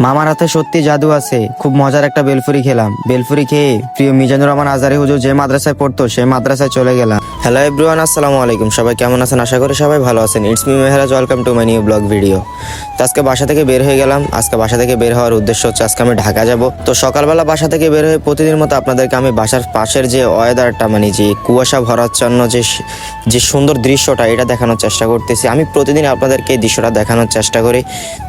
মামার হাতে সত্যি জাদু আছে। খুব মজার একটা বেলফুরি খেলাম। বেলফুরি খেয়ে প্রিয় মিজানুর রহমান আজারি হুজুর যে মাদ্রাসায় পড়তো সেই মাদ্রাসায় চলে গেলাম। হ্যালো এভরিওয়ান, আসসালামু আলাইকুম। সবাই কেমন আছেন? আশা করি সবাই ভালো আছেন। It's me Mehraj, welcome to my new blog video. তো আজকে বাসা থেকে বের হয়ে গেলাম। আজকে বাসা থেকে বের হওয়ার উদ্দেশ্য হচ্ছে আজকে আমি ঢাকা যাব। তো সকালবেলা বাসা থেকে বের হয়ে প্রতিদিন মতো আপনাদেরকে আমি বাসার পাশের যে ওয়েদারটা, মানে যে কুয়াশা ভরাচ্ছন্ন যে সুন্দর দৃশ্যটা, এটা দেখানোর চেষ্টা করতেছি। আমি প্রতিদিন আপনাদেরকে এই দৃশ্যটা দেখানোর চেষ্টা করি।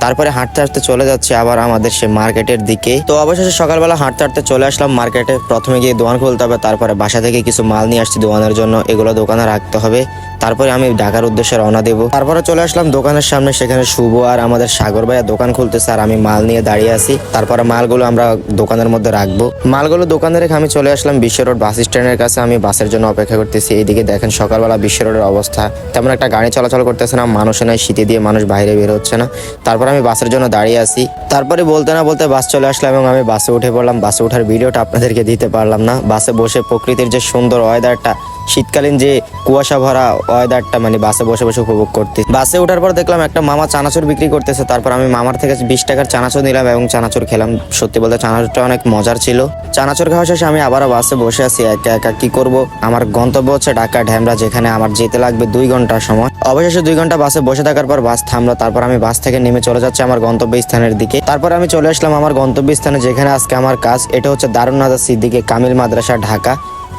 তারপরে হাঁটতে হাঁটতে চলে যাচ্ছে আবার আমাদের সে মার্কেটের দিকে। তো অবশেষে সকালবেলা হাঁটতে হাঁটতে চলে আসলাম মার্কেটে। প্রথমে গিয়ে দোকান খুলতে হবে, তারপরে বাসা থেকে কিছু মাল নিয়ে আসছি দোকানের জন্য, এগুলো দোকানে রাখতে হবে। তারপরে আমি ঢাকার উদ্দেশ্যে রওনা দেবো। তারপরে চলে আসলাম দোকানের সামনে, সেখানে শুভ আর আমাদের সাগর ভাইয়া দোকান খুলতেছে আর আমি মাল নিয়ে দাঁড়িয়ে আছি। তারপরে মালগুলো আমরা দোকানের মধ্যে রাখবো। মালগুলো দোকানে রেখে আমি চলে আসলাম বিশ্ব রোড বাস স্ট্যান্ডের কাছে। আমি বাসের জন্য অপেক্ষা করতেছি। এইদিকে দেখেন সকালবেলা বিশ্ব রোডের অবস্থা, তেমন একটা গাড়ি চলাচল করতেছে না, মানুষও নাই, শীতে দিয়ে মানুষ বাইরে বের হচ্ছে না। তারপর আমি বাসের জন্য দাঁড়িয়ে আছি। তারপরে বলতে না বলতে বাস চলে আসলাম এবং আমি বাসে উঠে পড়লাম। বাসে ওঠার ভিডিওটা আপনাদেরকে দিতে পারলাম না। বাসে বসে প্রকৃতির যে সুন্দর ওয়েদারটা, শীতকালীন যে কুয়াশা ভরা ওয়েদারটা, মানে বাসে বসে বসে উপভোগ করতে। বাসে ওঠার পর দেখলাম একটা মামা চানাচুর বিক্রি করতেছে। তারপর আমি মামার থেকে 20 টাকার চানাচুর নিলাম এবং চানাচুর খেলাম। সত্যি বলতে চানাচুরটা অনেক মজার ছিল। চানাচুর খাওয়া শেষে আমি আবারও বাসে বসে আছি একা একা। কি করব, আমার গন্তব্য হচ্ছে ঢাকা ঢ্যামরা, যেখানে আমার যেতে লাগবে 2 ঘন্টার সময়। অবশেষে 2 ঘন্টা বাসে বসে থাকার পর বাস থামলো। তারপর আমি বাস থেকে নেমে চলে যাচ্ছি আমার গন্তব্য স্থানের দিকে। তারপর আমি চলে আসলাম আমার গন্তব্য স্থানে, যেখানে আজকে আমার কাজ। এটা হচ্ছে দারুন নাজার সিদ্দিকী কামিল মাদ্রাসা ঢাকা,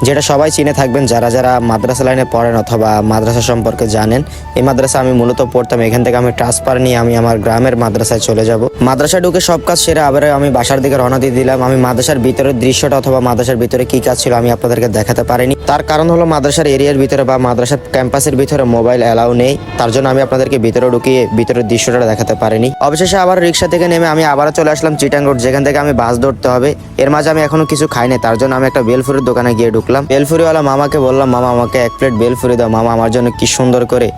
যেটা সবাই চিনে থাকবেন যারা যারা মাদ্রাসা লাইনে পড়েন অথবা মাদ্রাসা সম্পর্কে জানেন। এই মাদ্রাসা আমি মূলত পড়তাম। এখান থেকে আমি ট্রান্সফার নিয়ে আমি আমার গ্রামের মাদ্রাসায় চলে যাব। মাদ্রাসা ঢুকে সব কাজ সেরে আবার আমি বাসার দিকে রওনা দিয়ে দিলাম। আমি মাদ্রাসার ভিতরের দৃশ্যটা অথবা মাদ্রাসার ভিতরে কি কাজ ছিল আমি আপনাদেরকে দেখাতে পারিনি। তার কারণ হলো মাদ্রাসার এরিয়ার ভিতরে বা মাদ্রাসার ক্যাম্পাসের ভিতরে মোবাইল অ্যালাউ নেই। তার জন্য আমি আপনাদেরকে ভিতরে ঢুকিয়ে ভিতরের দৃশ্যটা দেখাতে পারিনি। অবশেষে আবার রিক্সা থেকে নেমে আমি আবারও চলে আসলাম চিটাং রোড, যেখান থেকে আমি বাস ধরতে হবে। এর মাঝে আমি এখনো কিছু খাইনি, তার জন্য আমি একটা বেলফুরির দোকানে গিয়ে ঢুকলাম। বেলফুরিওয়ালা মামাকে বললাম, মামা আমাকে 1 প্লেট বেলফুরি দাও। মামা আমার জন্য কি সুন্দর করে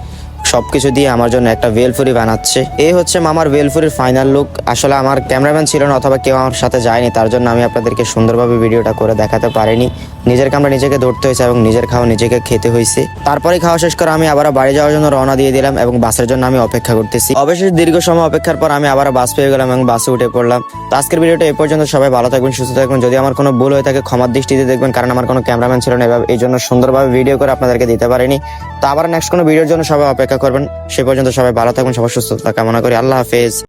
সবকিছু দিয়ে আমার জন্য একটা বেলফুরি বানাচ্ছে। এই হচ্ছে মামার বেলফুরির ফাইনাল লুক। আসলে আমার ক্যামেরাম্যান ছিল না অথবা কেউ আমার সাথে যায়নি, তার জন্য আমি আপনাদেরকে সুন্দরভাবে ভিডিওটা করে দেখাতে পারিনি। নিজের ক্যামেরা নিজেকে ধরতে হয়েছে এবং নিজের খাওয়া নিজেকে খেতে হয়েছে। তারপরে খাওয়া শেষ করে আমি আবার বাড়ি যাওয়ার জন্য রওনা দিয়ে দিলাম এবং বাসের জন্য আমি অপেক্ষা করতেছি। অবশেষে দীর্ঘ সময় অপেক্ষার পর আমি আবার বাস পেয়ে গেলাম এবং বাসে উঠে পড়লাম। তো আজকের ভিডিওটা এই পর্যন্ত। সবাই ভালো থাকবেন, সুস্থ থাকবেন। যদি আমার কোনো ভুল হয়ে থাকে ক্ষমার দৃষ্টিতে দেখবেন, কারণ আমার কোনো ক্যামেরাম্যান ছিল না, এই জন্য সুন্দরভাবে ভিডিও করে আপনাদেরকে দিতে পারিনি। তো আবার নেক্সট কোনো ভিডিওর জন্য সবাই অপেক্ষা করবেন। সে পর্যন্ত সবাই ভালো থাকবেন, সবার সুস্থতা কামনা করি। আল্লাহ হাফেজ।